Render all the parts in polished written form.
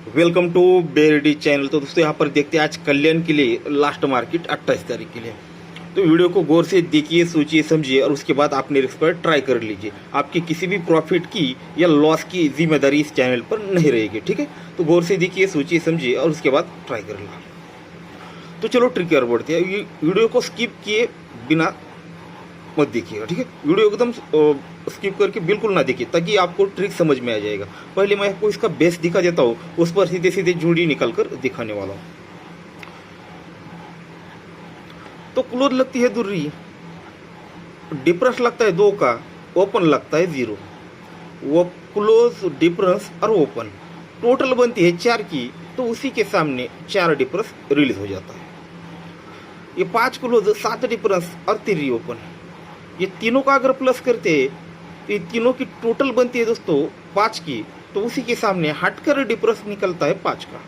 Welcome to Berdi channel. तो दोस्तों यहाँ पर देखते हैं आज कल्याण के लिए लास्ट मार्केट 28 तारीख के लिए। तो वीडियो को गौर से देखिए, सोचिए, समझिए और उसके बाद अपने रिस्क पर ट्राई कर लीजिए। आपकी किसी भी प्रॉफिट की या लॉस की जिम्मेदारी इस चैनल पर नहीं रहेगी, ठीक है। तो गौर से देखिए, सोचिए, समझिए और उसके बाद ट्राई कर लीजिए। तो चलो ट्रिक की ओर बढ़ते हैं। ये वीडियो को स्किप किए बिना मत देखिएगा, ठीक है। वीडियो एकदम स्किप करके बिल्कुल ना देखिए, ताकि आपको ट्रिक समझ में आ जाएगा। पहले मैं आपको इसका बेस दिखा देता हूँ, उस पर सीधे सीधे जुड़ी निकाल कर दिखाने वाला हूँ। तो क्लोज लगती है दूरी, डिफरेंस लगता है 2 का, ओपन लगता है 0। वो क्लोज, डिफरेंस और ओपन टोटल बनती है 4 की, तो उसी के सामने 4 डिफरेंस रिलीज हो जाता है। ये 5 क्लोज, 7 डिफरेंस और 3 ओपन, ये तीनों का अगर प्लस करते हैं तो ये तीनों की टोटल बनती है दोस्तों 5 की, तो उसी के सामने हटकर डिफरेंस निकलता है 5 का।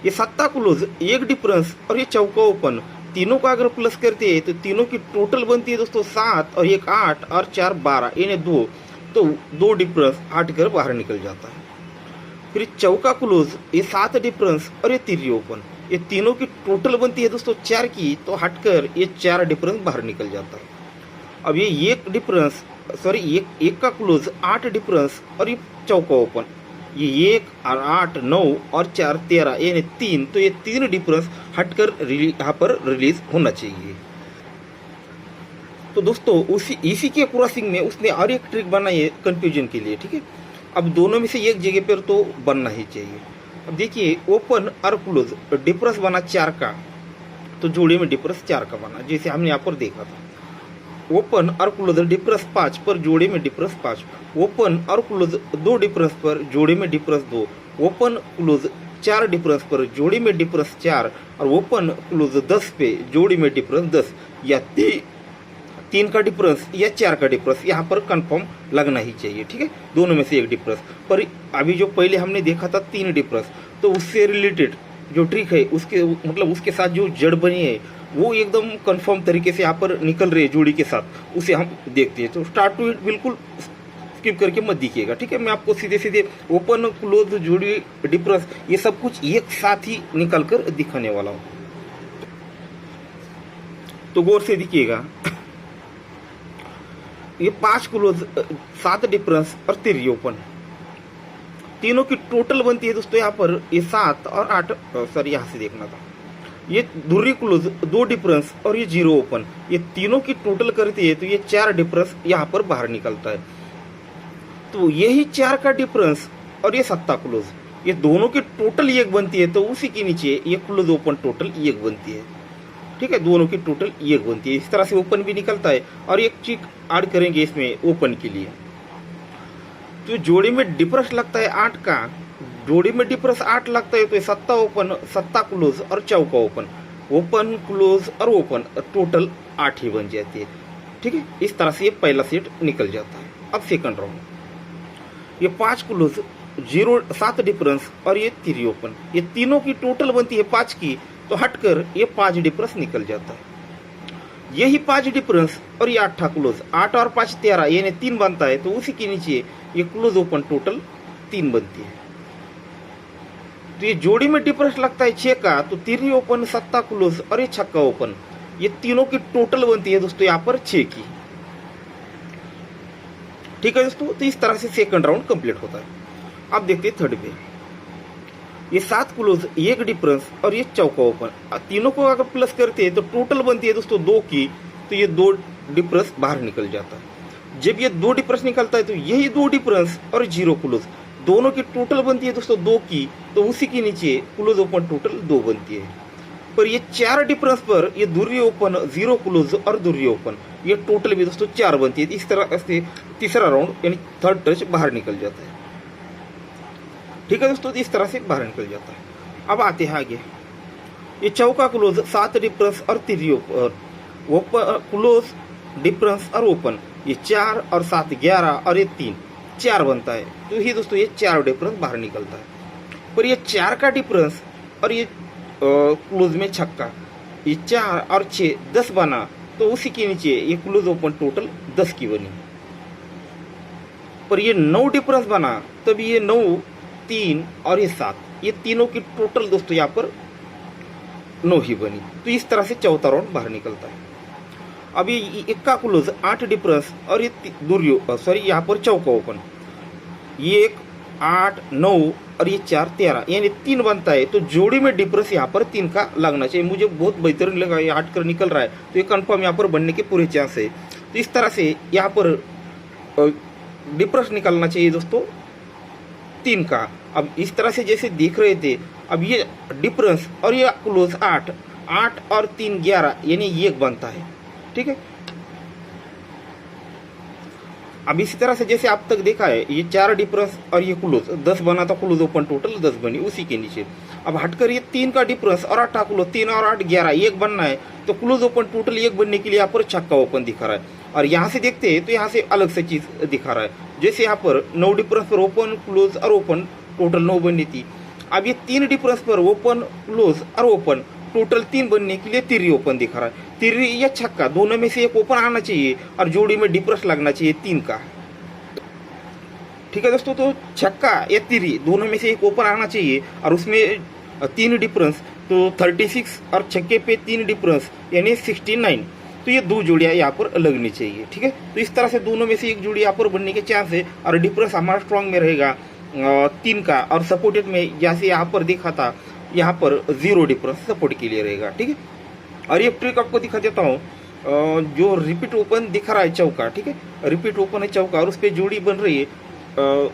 ये 7 क्लोज, 1 डिफरेंस और ये चौका ओपन, तीनों का अगर प्लस करते हैं तो तीनों की टोटल बनती है दोस्तों 7 और 1 8 और 4 12, यानी 2, तो 2 डिफरेंस हटकर बाहर निकल जाता है। फिर चौका क्लोज, ये 7 डिफरेंस और ये 3 ओपन, ये तीनों की टोटल बनती है दोस्तों 4 की, तो हटकर ये 4 डिफरेंस बाहर निकल जाता है। अब ये एक का क्लोज, 8 डिफरेंस और ये चौका ओपन, ये 1 और 8 9 और 4 13, यानी 3, तो ये 3 डिफरेंस हटकर यहाँ पर रिलीज होना चाहिए। तो दोस्तों इसी के क्रॉसिंग में उसने और एक ट्रिक बनाई है कंफ्यूजन के लिए, ठीक है। अब दोनों में से एक जगह पर तो बनना ही चाहिए। अब देखिए, ओपन और क्लोज, डिफरेंस बना 4 का, तो जोड़े में डिफरेंस 4 का बना, जैसे हमने यहाँ पर देखा था। ओपन और क्लोज डिफरेंस 5 पर, जोड़े में डिफरेंस 5। ओपन और क्लोज 2 डिफरेंस पर, जोड़े में डिफरेंस 2। ओपन क्लोज 4 डिफरेंस पर, जोड़े में डिफरेंस 4। और ओपन क्लोज 10 पे, जोड़े में डिफरेंस 10। या 3 का डिफरेंस या 4 का डिफरेंस यहाँ पर कंफर्म लगना ही चाहिए, ठीक है। दोनों में से एक डिफरेंस। पर अभी जो पहले हमने देखा था 3 डिफरेंस, तो उससे रिलेटेड जो ट्रिक है, उसके मतलब उसके साथ जो जड़ बनी है वो एकदम कंफर्म तरीके से यहाँ पर निकल रही है जोड़ी के साथ, उसे हम देखते हैं। तो स्टार्ट टू इट बिल्कुल स्किप करके मत दिखिएगा, ठीक है। मैं आपको सीधे सीधे ओपन, क्लोज, जोड़ी, डिफरेंस ये सब कुछ एक साथ ही निकल कर दिखाने वाला हूँ, तो गौर से दिखिएगा। ये 5 क्लोज, 7 डिफरेंस और 3 ओपन, तीनों की टोटल बनती है दोस्तों यहाँ पर ये 7 और 8, सॉरी यहाँ से देखना था। ये दूरी क्लोज, 2 डिफरेंस और ये 0 ओपन, ये तीनों की टोटल करती है तो ये 4 डिफरेंस यहाँ पर बाहर निकलता है। तो यही 4 का डिफरेंस और ये 7 क्लोज, ये दोनों की टोटल 1 बनती है, तो उसी के नीचे ये क्लोज ओपन टोटल 1 बनती है, ठीक है। दोनों की टोटल 1 बनती है। इस तरह से ओपन भी निकलता है। और एक चीज ऐड करेंगे इसमें ओपन के लिए, तो जोड़ी में डिफरेंस लगता है 8 का, जोड़ी में डिफरेंस 8 लगता है, तो ये 7 ओपन, 7 क्लोज और चौका ओपन, ओपन क्लोज और ओपन टोटल 8 ही बन जाती है, ठीक है। इस तरह से ये पहला सेट निकल जाता है। अब सेकंड राउंड, ये 5 क्लोज, 7 डिफरेंस और ये 3 ओपन, ये तीनों की टोटल बनती है 5 की, तो हटकर ये 5 डिफरेंस निकल जाता है। यही 5 डिफरेंस और ये 8 क्लोज, 8 और 5 13, यानी 3 बनता है, तो उसी के नीचे ये क्लोज ओपन टोटल 3 बनती है। तो ये जोड़ी में डिफरेंस लगता है 6 का, तो 3 ओपन, 7 क्लोज और ये छक्का ओपन, ये तीनों की टोटल बनती है दोस्तों यहाँ पर 6 की, ठीक है दोस्तों। तो इस तरह से सेकंड राउंड कंप्लीट होता है। अब देखते हैं थर्ड पे, ये 7 क्लोज, 1 डिफरेंस और ये चौका ओपन, तीनों को अगर प्लस करते हैं तो टोटल बनती है दोस्तों 2 की, तो ये 2 डिफरेंस बाहर निकल जाता है। जब ये 2 डिफरेंस निकलता है तो यही 2 डिफरेंस और 0 क्लोज, दोनों की टोटल बनती है दोस्तों 2 की, तो उसी के नीचे क्लोज ओपन टोटल 2 बनती है। पर ये 4 डिफरेंस पर ये दूरी ओपन, 0 क्लोज और दूरी ओपन, ये टोटल भी दोस्तों 4 बनती है। इस तरह से तीसरा राउंड यानी थर्ड टच बाहर निकल जाता है, ठीक है दोस्तों। इस तरह से बाहर निकल जाता है। अब आते हैं आगे, ये चौका क्लोज, 7 डिफरेंस और 3 ओपन, क्लोज, डिफरेंस और ओपन, ये 4 और 7 11 और ये 3 4 बनता है, तो ये दोस्तों ये 4 डिफरेंस बाहर निकलता है। पर ये 4 का डिफरेंस और ये क्लोज में छक्का, ये 4 और 6 10 बना, तो उसी के नीचे ये क्लोज ओपन टोटल 10 की बनी। पर ये 9 डिफरेंस बना, तब ये 9 3 और ये 7, ये तीनों की टोटल दोस्तों यहाँ पर 9 ही बनी। तो इस तरह से चौथा राउंड बाहर निकलता है। अब ये एक का क्लोज 8 डिफरेंस और ये यहाँ पर चौका ओपन, ये 1 8 9 और ये 4 13, यानी 3 बनता है। तो जोड़ी में डिफरेंस यहाँ पर 3 का लगना चाहिए। मुझे बहुत बेहतरीन लगा, ये 8 कर निकल रहा है तो ये कंफर्म यहाँ पर बनने के पूरे चांस है। तो इस तरह से यहाँ पर डिफरेंस निकलना चाहिए दोस्तों 3 का। अब इस तरह से जैसे देख रहे थे, अब ये डिफरेंस और ये क्लोज 8 और 3 11, यानी ये 1 बनता है। ठीक है, अब इसी तरह से जैसे आप तक देखा है, ये 4 डिफरेंस और ये क्लोज 10 बना था, क्लोज ओपन टोटल 10 बनी उसी के नीचे। अब हटकर ये 3 का डिफरेंस और 8 क्लोज, 3 और 8 11, 1 बनना है। तो क्लोज ओपन टोटल 1 बनने के लिए यहाँ पर छक्का ओपन दिखा रहा है। और यहाँ से देखते हैं तो यहाँ से अलग से चीज दिखा रहा है। जैसे यहाँ पर 9 डिफरेंस पर ओपन क्लोज और ओपन टोटल 9 बननी थी। अब ये 3 डिफरेंस पर ओपन क्लोज और ओपन टोटल 3 बनने के लिए तिर्री ओपन दिखा रहा है। तिर्री या छक्का दोनों में से एक ओपन आना चाहिए और जोड़ी में डिफरेंस लगना चाहिए 3 का। ठीक है दोस्तों, तो छक्का या तिर्री दोनों में से एक ओपन आना चाहिए और उसमें 3 डिफरेंस, तो 36 और छक्के पे 3 डिफरेंस यानी 69। तो ये 2 जोड़ियाँ यहाँ पर लगनी चाहिए। ठीक है, तो इस तरह से दोनों में से एक जोड़ी यहाँ पर बनने के चांस है और डिफरेंस हमारा स्ट्रॉन्ग में रहेगा 3 का। और सपोर्टेड में जैसे यहाँ पर देखा था, यहाँ पर 0 डिफरेंस सपोर्ट के लिए रहेगा। ठीक है, और ये ट्रिक आपको दिखा देता हूँ। जो रिपीट ओपन दिखा रहा है चौका, ठीक है, रिपीट ओपन है चौका और उस पर जोड़ी बन रही है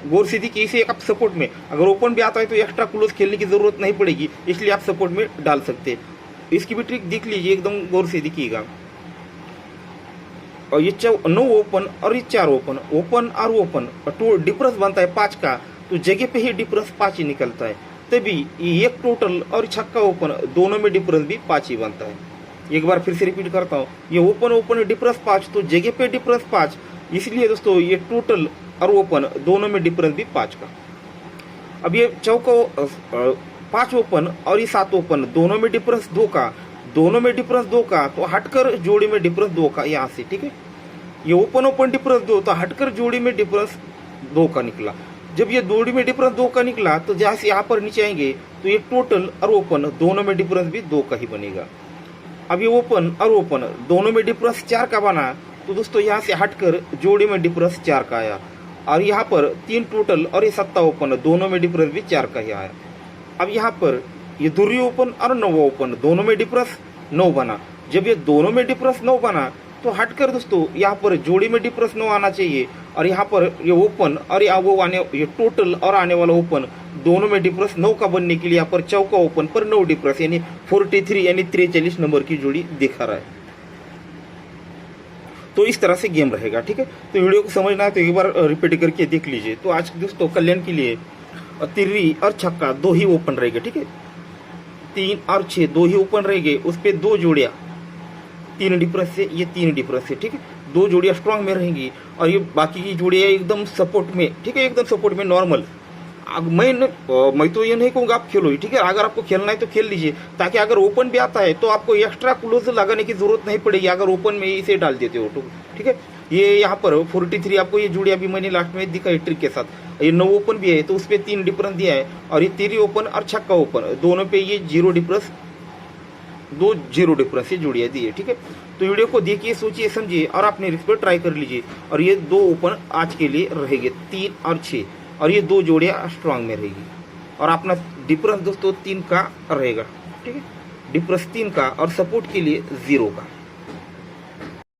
गोर सीधी की। इसे आप सपोर्ट में अगर ओपन भी आता है तो एक्स्ट्रा क्लोज खेलने की जरूरत नहीं पड़ेगी, इसलिए आप सपोर्ट में डाल सकते हैं। इसकी भी ट्रिक देख लीजिए, एकदम गौर से दिखिएगा। और ये 9 ओपन और ये 4 ओपन, ओपन और ओपन तो डिफरेंस बनता है 5 का। तो जगह पे ही डिफरेंस 5 ही निकलता है। तभी ये 1 टोटल और छक्का ओपन दोनों में डिफरेंस भी 5 ही बनता है। एक बार फिर से रिपीट करता हूँ, ये ओपन डिफरेंस 5, तो जगह पे डिफरेंस 5, इसलिए दोस्तों ये टोटल और ओपन दोनों में डिफरेंस भी 5 का। अब ये चौका 5 ओपन और ये 7 ओपन दोनों में डिफरेंस 2 का, दोनों में डिफरेंस 2 का, तो हटकर जोड़ी में डिफरेंस 2 का यहाँ से। ठीक है, ये ओपन डिफरेंस 2, तो हटकर जोड़ी में डिफरेंस 2 का निकला। जब ये जोड़ी में डिफरेंस 2 का निकला तो जैसे यहाँ पर नीचे आएंगे तो ये टोटल और ओपन दोनों में डिफरेंस भी 2 का ही बनेगा। अब ये ओपन और ओपन दोनों में डिफरेंस 4 का बना, तो दोस्तों यहाँ से हटकर जोड़ी में डिफरेंस 4 का आया। और यहाँ पर 3 टोटल और ये 7 ओपन दोनों में डिफरेंस भी 4 का ही आया। अब यहाँ पर ये दूरी ओपन और 9 ओपन दोनों में डिफरेंस 9 बना। जब ये दोनों में डिफरेंस 9 बना तो हटकर दोस्तों यहाँ पर जोड़ी में डिफरेंस 9 आना चाहिए। और यहाँ पर ये ओपन और ये टोटल और आने वाला ओपन दोनों में डिफरेंस 9 का बनने के लिए यहाँ पर चौका ओपन पर 9 डिफरेंस यानी 43 यानी 43 नंबर की जोड़ी दिखा रहा है। तो इस तरह से गेम रहेगा। ठीक है, तो वीडियो को समझना है तो एक बार रिपीट करके देख लीजिए। तो आज दोस्तों कल्याण के लिए तिर्री और छक्का 2 ही ओपन रहेंगे। ठीक है, 3 और 6 2 ही ओपन रहेंगे, उस पर 2 जोड़ियाँ 3 डिफरेंस से, ये 3 डिफरेंस से। ठीक है, 2 जोड़ियाँ स्ट्रांग में रहेंगी और ये बाकी की जोड़ियाँ एकदम सपोर्ट में। ठीक है, एकदम सपोर्ट में नॉर्मल। मैं तो ये नहीं कहूँगा आप खेलो ही। ठीक है, अगर आपको खेलना है तो खेल लीजिए, ताकि अगर ओपन भी आता है तो आपको एक्स्ट्रा क्लोज लगाने की जरूरत नहीं पड़ेगी अगर ओपन में इसे डाल देते हो तो। ठीक है, ये यहाँ पर 43 आपको ये जोड़ी अभी मैंने लास्ट में दिखाई ट्रिक के साथ। ये 9 ओपन भी है तो उस पर 3 डिफरेंस दिया है और ये तिर्री ओपन और छक्का ओपन दोनों पे ये 0 डिफरेंस, 2 0 डिफरेंस ये जोड़ियाँ दी है। ठीक है, तो वीडियो को देखिए, सोचिए, समझिए और अपने रिस्क पर ट्राई कर लीजिए। और ये 2 ओपन आज के लिए रहेंगे 3 और 6 और ये 2 जोड़ियाँ स्ट्रांग में रहेगी और अपना डिफरेंस दोस्तों 3 का रहेगा। ठीक है, डिफरेंस 3 का और सपोर्ट के लिए 0 का।